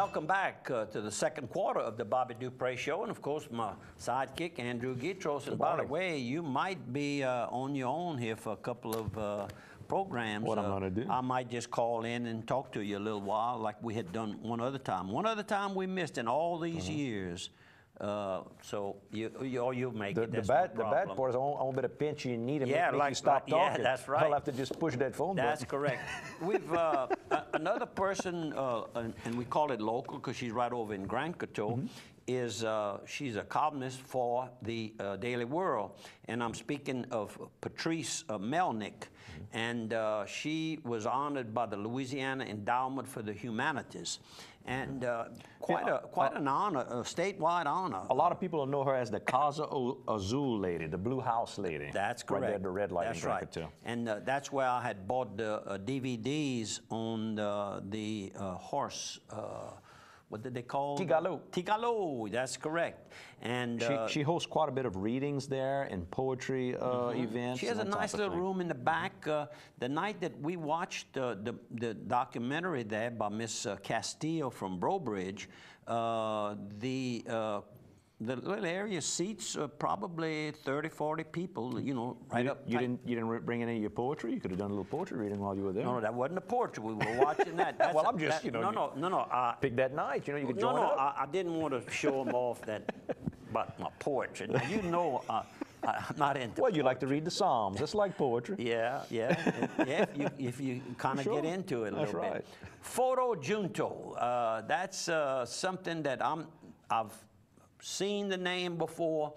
welcome back to the second quarter of the Bobby Dupre Show, and of course my sidekick Andrew Gitros. And by the way, you might be on your own here for a couple of programs. What I'm going to do? I might just call in and talk to you a little while, like we had done one other time. One other time we missed in all these years. So you'll make it. The bad part is I won't be to pinch you and need to make you stop talking. Yeah, that's right. I'll have to just push that phone button. That's correct. We've another person, and we call it local because she's right over in Grand Coteau. She's a columnist for the Daily World, and I'm speaking of Patrice Melnick, and she was honored by the Louisiana Endowment for the Humanities, and quite an honor, a statewide honor. A lot of people know her as the Casa Azul lady, the Blue House lady. That's correct. Right there at the red light. That's right. And that's where I had bought the DVDs on the horse. What did they call? Tigalo. Tigalo, that's correct. And she hosts quite a bit of readings there and poetry events. She has a nice little room in the back. The night that we watched the documentary there by Miss Castillo from Brobridge, the little area seats probably 30, 40 people, you know, right up. You didn't bring any of your poetry? You could have done a little poetry reading while you were there. No, that wasn't a poetry. We were watching that. Well, I'm just, No. Pick that night, you know, you could join up. I didn't want to show them off that, but my poetry. Now, you know, I'm not into Well, you like to read the Psalms. That's like poetry. Yeah. If you kind of get into it a little bit. Photo Junto. That's something that I've seen the name before,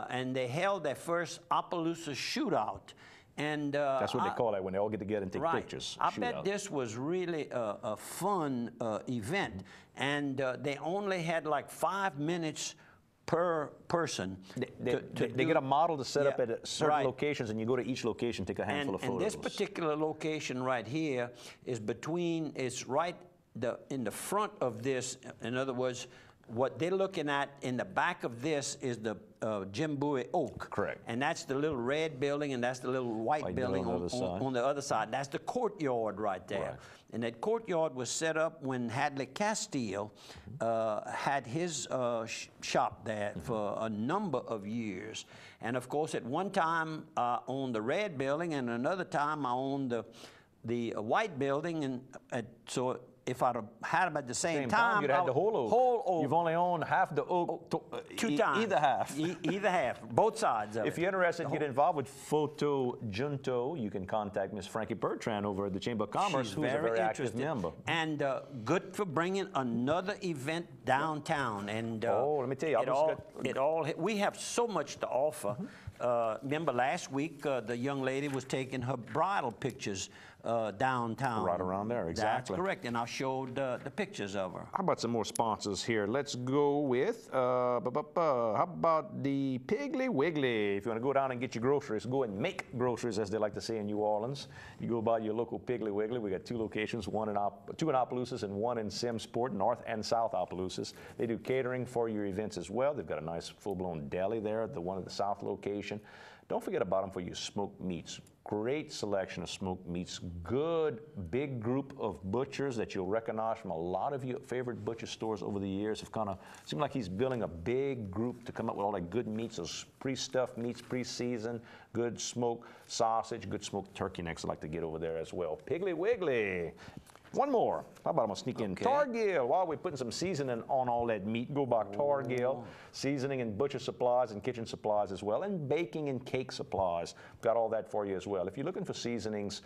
and they held their first Opelousas shootout. And that's what they call it when they all get together and take pictures. I bet this was really a fun event, and they only had like 5 minutes per person. They get a model to set up at certain locations, and you go to each location, take a handful of photos. And this particular location right here is right in the front of this. In other words, what they're looking at in the back of this is the Jimboy Oak. Correct. And that's the little red building, and that's the little white building on the other side. That's the courtyard right there. Right. And that courtyard was set up when Hadley Castile had his shop there for a number of years. And of course, at one time I owned the red building, and another time I owned the white building, and so if I'd have had them at the same time, you'd have the whole oak. You've only owned half the oak. Two times. Either half. Either half. Both sides of it. If you're interested in getting involved with Photo Junto, you can contact Miss Frankie Bertrand over at the Chamber of Commerce, who's a very active member. And good for bringing another event downtown. And let me tell you, we have so much to offer. Remember last week, the young lady was taking her bridal pictures downtown. Right around there, exactly. That's correct, and I showed the pictures of her. How about some more sponsors here? Let's go with, how about the Piggly Wiggly? If you want to go down and get your groceries, go and make groceries, as they like to say in New Orleans. You go by your local Piggly Wiggly. We got 2 locations, two in Opelousas and 1 in Simsport, North and South Opelousas. They do catering for your events as well. They've got a nice full-blown deli there, the one at the South location. Don't forget about them for your smoked meats. Great selection of smoked meats. Good big group of butchers that you'll recognize from a lot of your favorite butcher stores over the years. Have kind of seemed like he's building a big group to come up with all that good meats, those pre-stuffed meats, pre-seasoned, good smoked sausage, good smoked turkey necks. I like to get over there as well. Piggly Wiggly. One more. How about I'm going to sneak in Targill? While we're putting some seasoning on all that meat, go by Targill. Seasoning and butcher supplies and kitchen supplies as well, and baking and cake supplies. Got all that for you as well. If you're looking for seasonings,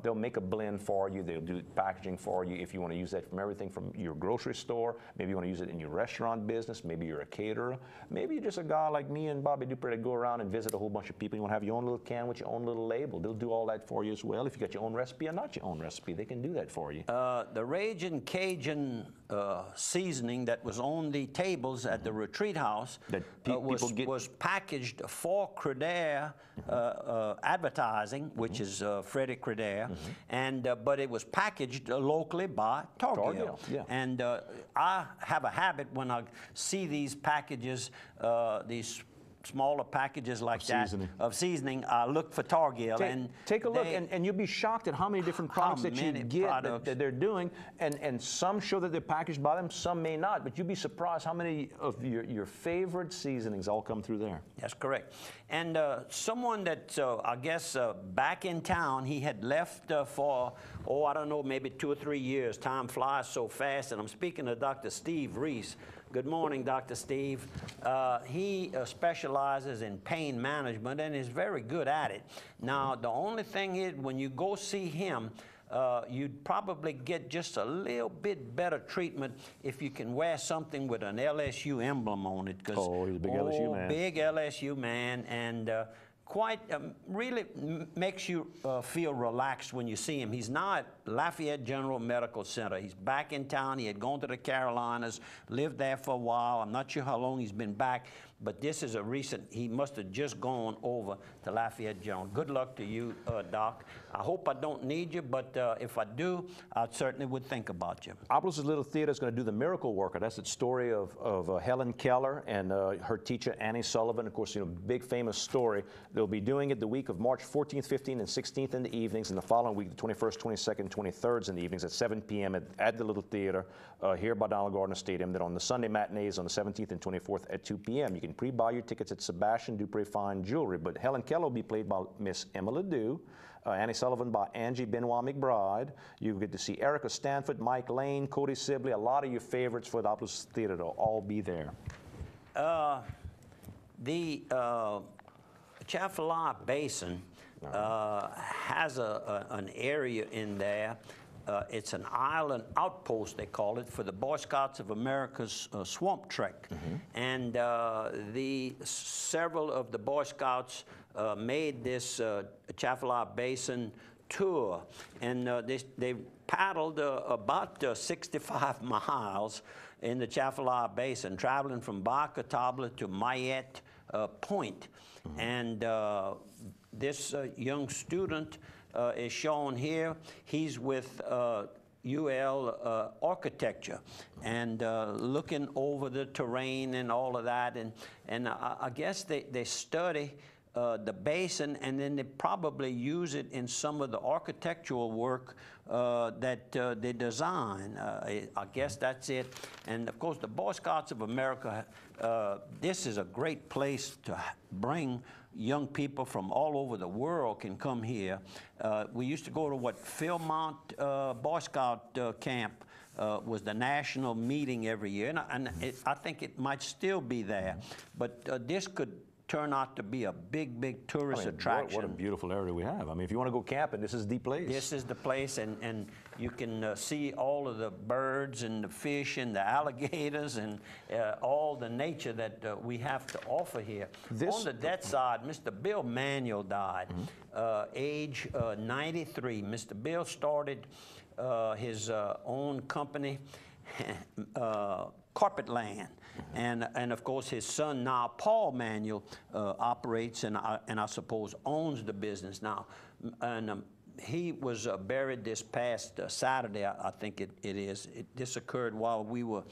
they'll make a blend for you. They'll do packaging for you if you want to use that from everything from your grocery store. Maybe you want to use it in your restaurant business. Maybe you're a caterer. Maybe you're just a guy like me and Bobby Dupre that go around and visit a whole bunch of people. You want to have your own little can with your own little label. They'll do all that for you as well. If you got your own recipe or not your own recipe, they can do that for you. The Ragin' Cajun seasoning that was on the tables at the retreat house was packaged for Crudere Advertising, which is Freddie Crudere, and but it was packaged locally by Targill. And I have a habit when I see these packages, these smaller packages like seasoning. of seasoning, I look for Targill. Take a look, and you'll be shocked at how many different products that you get that they're doing, and some show that they're packaged by them, some may not, but you'll be surprised how many of your favorite seasonings all come through there. That's correct. And someone that, I guess, back in town, he had left for, I don't know, maybe 2 or 3 years. Time flies so fast, and I'm speaking to Dr. Steve Reese. Good morning, Dr. Steve. He specializes in pain management and is very good at it. Now, the only thing is, when you go see him, you'd probably get just a little bit better treatment if you can wear something with an LSU emblem on it. He's a big LSU man. Big LSU man, and quite really makes you feel relaxed when you see him. He's now at Lafayette General Medical Center. He's back in town. He had gone to the Carolinas, lived there for a while. I'm not sure how long he's been back, but this is a recent, he must have just gone over to Lafayette General. Good luck to you, Doc. I hope I don't need you, but if I do, I certainly would think about you. Opelousas Little Theater is going to do The Miracle Worker. That's the story of Helen Keller and her teacher, Annie Sullivan. Of course, big famous story. They'll be doing it the week of March 14th, 15th, and 16th in the evenings, and the following week, the 21st, 22nd, 23rd in the evenings at 7 p.m. at the Little Theater here by Donald Gardner Stadium. Then on the Sunday matinees on the 17th and 24th at 2 p.m. You can pre-buy your tickets at Sebastian Dupree Fine Jewelry, but Helen Keller will be played by Miss Emma Ledoux, Annie Sullivan by Angie Benoit McBride. You get to see Erica Stanford, Mike Lane, Cody Sibley, a lot of your favorites for the Opelousas Theater. They'll all be there. The Atchafalaya Basin has an area in there. It's an island outpost, they call it, for the Boy Scouts of America's Swamp Trek. And several of the Boy Scouts made this Atchafalaya Basin tour. And they paddled about 65 miles in the Atchafalaya Basin, traveling from Bacatable to Mayette Point. And this young student is shown here. He's with UL Architecture and looking over the terrain and all of that. And I guess they study the basin, and then they probably use it in some of the architectural work that they design. I guess that's it. And of course, the Boy Scouts of America, this is a great place to bring young people from all over the world can come here. We used to go to Philmont Boy Scout camp was the national meeting every year, and I think it might still be there. But this could turn out to be a big tourist attraction. What a beautiful area we have. I mean, if you want to go camping, this is the place. This is the place, and you can see all of the birds and the fish and the alligators and all the nature that we have to offer here. On the debt side, Mr. Bill Manuel died, age 93. Mr. Bill started his own company, Carpet Land. And of course, his son now, Paul Manuel, operates and I suppose owns the business now. And he was buried this past Saturday, I think it is. This occurred while we were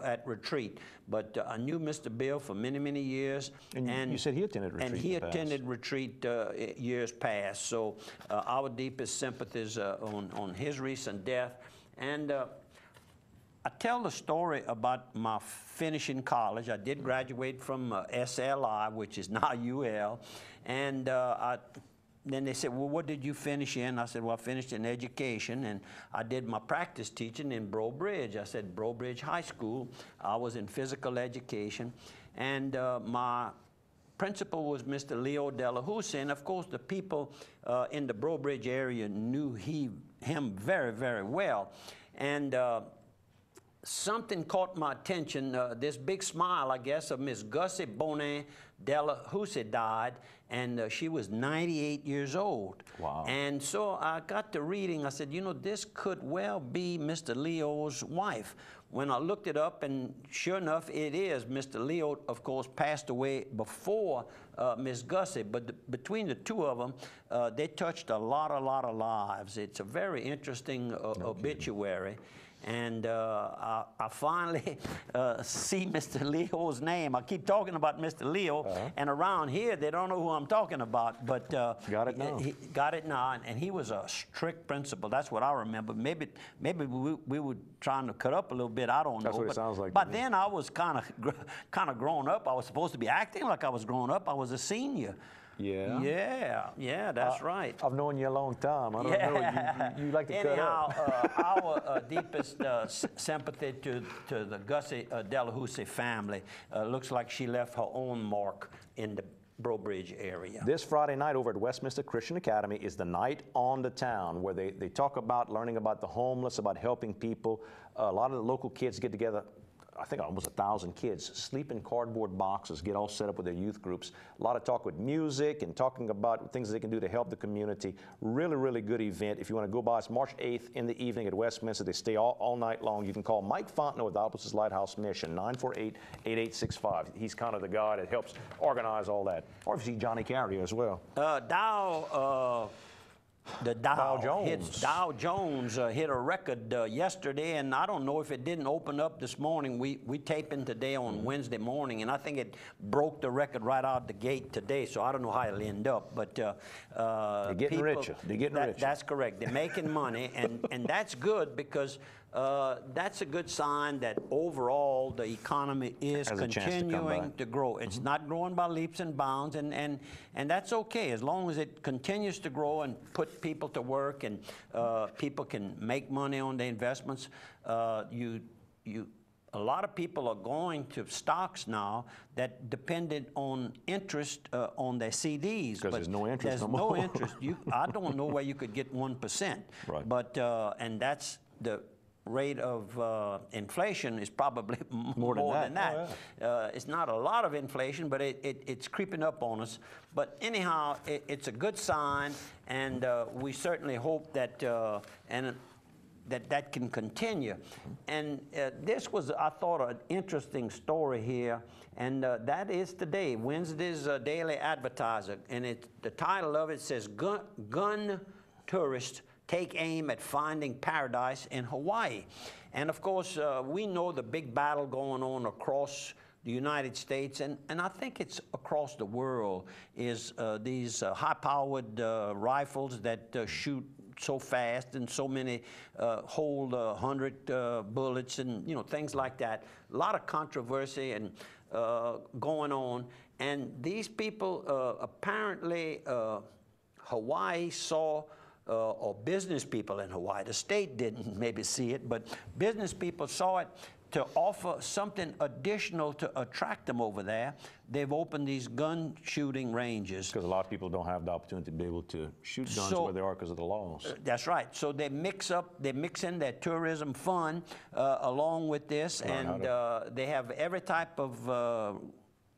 at retreat. But I knew Mr. Bill for many years. And you said he attended retreat. And he attended retreat years past. So our deepest sympathies on his recent death. And I tell the story about my finishing college. I did graduate from SLI, which is now UL, and then they said, well, what did you finish in? I said, well, I finished in education, and I did my practice teaching in Breaux Bridge. I said, Breaux Bridge High School. I was in physical education, and my principal was Mr. Leo Delahousse, and of course the people in the Breaux Bridge area knew him very well. And something caught my attention, this big smile, I guess, of Miss Gussie Bonin Delahousse died, and she was 98 years old. Wow. And so I got to reading, I said, you know, this could well be Mr. Leo's wife. When I looked it up, and sure enough, it is. Mr. Leo, of course, passed away before Miss Gussie, but between the two of them, they touched a lot of lives. It's a very interesting obituary. And I finally see Mr. Leo's name. I keep talking about Mr. Leo, and around here they don't know who I'm talking about. But got it now. He got it now, and he was a strict principal. That's what I remember. Maybe we were trying to cut up a little bit. I don't know. That's what it sounds like. But then I was kind of grown up. I was supposed to be acting like I was grown up. I was a senior. Yeah. Yeah, that's right. I've known you a long time. I don't know. You like to Anyhow, cut up. Our deepest sympathy to the Gussie Delahousie family. Looks like she left her own mark in the Breaux Bridge area. This Friday night over at Westminster Christian Academy is the night on the town where they talk about learning about the homeless, about helping people. A lot of the local kids get together. I think almost 1,000 kids sleep in cardboard boxes, get all set up with their youth groups. A lot of talk with music and talking about things they can do to help the community. Really, really good event. If you want to go by, it's March 8th in the evening at Westminster. They stay all night long. You can call Mike Fontenot with the Opposite Lighthouse Mission, 948-8865. He's kind of the guy that helps organize all that. Or if you see Johnny Carrier as well. The Dow Jones hit a record yesterday, and I don't know if it didn't open up this morning. We taping today on Wednesday morning, and I think it broke the record right out the gate today, so I don't know how it'll end up. But they're getting richer. They're getting richer. That's correct. They're making money, and that's good because that's a good sign that overall the economy is continuing to grow. It's not growing by leaps and bounds, and that's okay as long as it continues to grow and put people to work, and people can make money on their investments. A lot of people are going to stocks now that depended on interest on their CDs. Because there's no interest. There's no interest. I don't know where you could get 1%. Right. But and that's the rate of inflation is probably more than that. Oh, yeah. It's not a lot of inflation, but it's creeping up on us. But anyhow, it's a good sign, and we certainly hope that that can continue. And this was, I thought, an interesting story here, and that is today, Wednesday's Daily Advertiser, and the title of it says, Gun Tourists Take Aim at Finding Paradise in Hawaii. And of course, we know the big battle going on across the United States, and I think it's across the world, is these high-powered rifles that shoot so fast and so many hold 100 bullets and things like that. A lot of controversy and going on. And these people apparently Hawaii saw, or business people in Hawaii, the state didn't maybe see it, but business people saw it to offer something additional to attract them over there. They've opened these gun shooting ranges. Because a lot of people don't have the opportunity to be able to shoot guns where they are because of the laws. That's right. So they mix in their tourism fun along with this, and they have every type of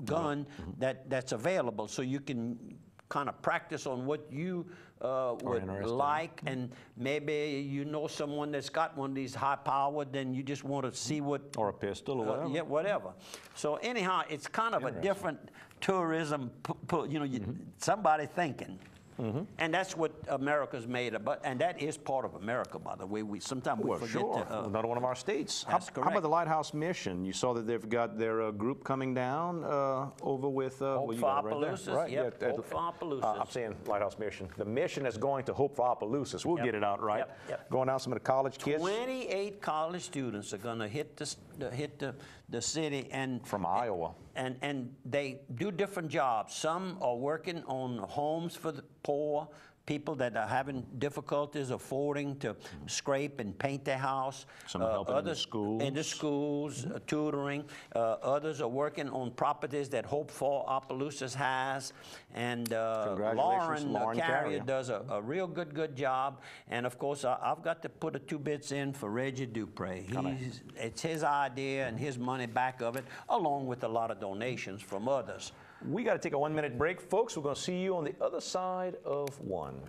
gun that's available, so you can kind of practice on what you would like, and maybe you know someone that's got one of these high-powered, then you just want to see what... Or a pistol or whatever. Yeah, whatever. So anyhow, it's kind of a different tourism, somebody thinking. And that's what America's made of, and that is part of America, by the way. Sometimes we forget to... Another one of our states. That's correct. How about the Lighthouse Mission? You saw that they've got their group coming down over with... Hope for Opelousas. Right? Yep. Hope for Opelousas. I'm saying Lighthouse Mission. The mission is going to Hope for Opelousas. We'll get it out right. Yep. Going out some of the college kids. 28 college students are going to hit the city, and from Iowa. And they do different jobs. Some are working on homes for the poor, people that are having difficulties affording to scrape and paint their house. Some are helping in the schools, tutoring. Others are working on properties that Hope for Opelousas has. And Lauren Carrier does a real good job. And of course, I've got to put 2 bits in for Reggie Dupre. It's his idea and his money back of it, along with a lot of donations from others. We got to take a 1-minute break, folks. We're going to see you on the other side of one.